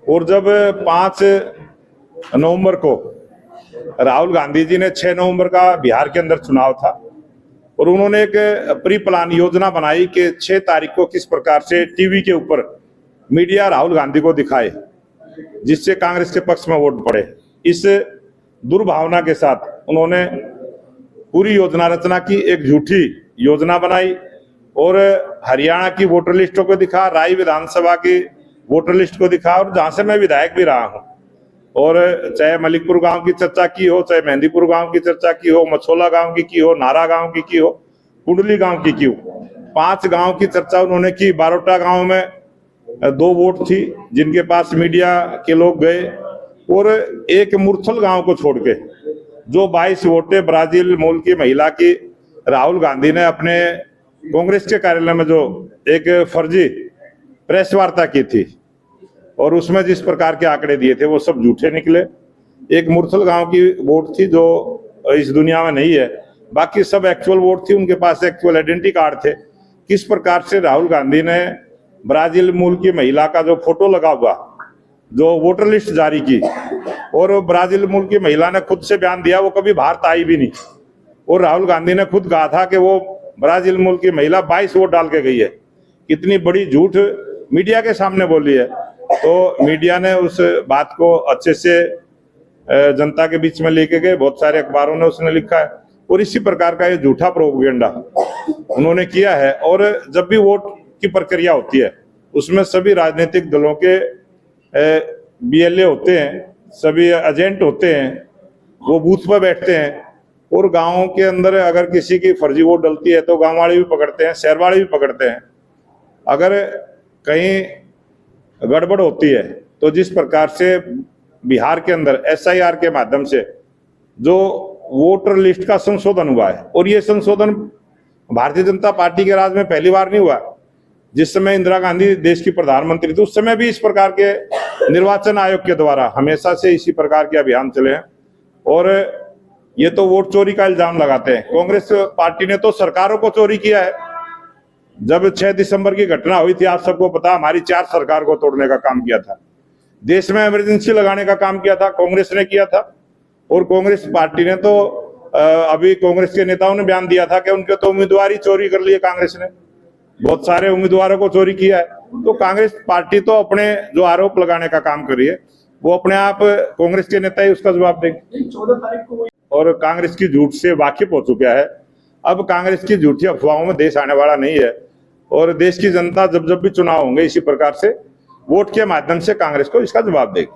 और जब 5 नवंबर को राहुल गांधी जी ने 6 नवंबर का बिहार के अंदर चुनाव था और उन्होंने एक प्री प्लान योजना बनाई कि 6 तारीख को किस प्रकार से टीवी के ऊपर मीडिया राहुल गांधी को दिखाए जिससे कांग्रेस के पक्ष में वोट पड़े। इस दुर्भावना के साथ उन्होंने पूरी योजना रचना की, एक झूठी योजना बनाई और हरियाणा की वोटर लिस्टों को दिखा, राय विधानसभा की वोटर लिस्ट को दिखा, और जहां से मैं विधायक भी रहा हूं, और चाहे मलिकपुर गांव की चर्चा की हो, चाहे मेहंदीपुर गांव की चर्चा की हो, मछोला गांव की हो, नारा गांव की हो, कुंडली गांव की हो, 5 गांव की चर्चा उन्होंने की। बारोटा गांव में 2 वोट थी जिनके पास मीडिया के लोग गए, और एक मुरथल गांव को छोड़ के जो 22 वोटें ब्राजील मूल की महिला की राहुल गांधी ने अपने कांग्रेस के कार्यालय में जो एक फर्जी प्रेस वार्ता की थी और उसमें जिस प्रकार के आंकड़े दिए थे वो सब झूठे निकले। एक मुरथल गांव की वोट थी जो इस दुनिया में नहीं है, बाकी सब एक्चुअल वोट थी, उनके पास एक्चुअल आइडेंटिटी कार्ड थे। किस प्रकार से राहुल गांधी ने ब्राजील मूल की महिला का जो फोटो लगा हुआ जो वोटर लिस्ट जारी की, और ब्राजील मूल की महिला ने खुद से बयान दिया वो कभी भारत आई भी नहीं, और राहुल गांधी ने खुद कहा था कि वो ब्राजील मूल की महिला 22 वोट डाल के गई है। कितनी बड़ी झूठ मीडिया के सामने बोली है। तो मीडिया ने उस बात को अच्छे से जनता के बीच में लेके गए, बहुत सारे अखबारों ने उसने लिखा है, और इसी प्रकार का ये झूठा प्रोपेगेंडा उन्होंने किया है। और जब भी वोट की प्रक्रिया होती है उसमें सभी राजनीतिक दलों के बीएलए होते हैं, सभी एजेंट होते हैं, वो बूथ पर बैठते हैं, और गाँव के अंदर अगर किसी की फर्जी वोट डलती है तो गाँव वाले भी पकड़ते हैं, शहर वाले भी पकड़ते हैं। अगर कहीं गड़बड़ होती है तो जिस प्रकार से बिहार के अंदर एसआईआर के माध्यम से जो वोटर लिस्ट का संशोधन हुआ है, और ये संशोधन भारतीय जनता पार्टी के राज में पहली बार नहीं हुआ। जिस समय इंदिरा गांधी देश की प्रधानमंत्री थी उस समय भी इस प्रकार के निर्वाचन आयोग के द्वारा हमेशा से इसी प्रकार के अभियान चले हैं, और ये तो वोट चोरी का इल्जाम लगाते हैं। कांग्रेस पार्टी ने तो सरकारों को चोरी किया है। जब 6 दिसंबर की घटना हुई थी, आप सबको पता, हमारी 4 सरकार को तोड़ने का काम किया था, देश में इमरजेंसी लगाने का काम किया था, कांग्रेस ने किया था। और कांग्रेस पार्टी ने तो अभी कांग्रेस के नेताओं ने बयान दिया था कि उनके तो उम्मीदवार चोरी कर लिए, कांग्रेस ने बहुत सारे उम्मीदवारों को चोरी किया है। तो कांग्रेस पार्टी तो अपने जो आरोप लगाने का काम कर रही है वो अपने आप कांग्रेस के नेता ही उसका जवाब देंगे। 14 तारीख को और कांग्रेस की झूठ से वाकिफ हो चुका है। अब कांग्रेस की झूठी अफवाहों में देश आने वाला नहीं है, और देश की जनता जब जब भी चुनाव होंगे इसी प्रकार से वोट के माध्यम से कांग्रेस को इसका जवाब देगी।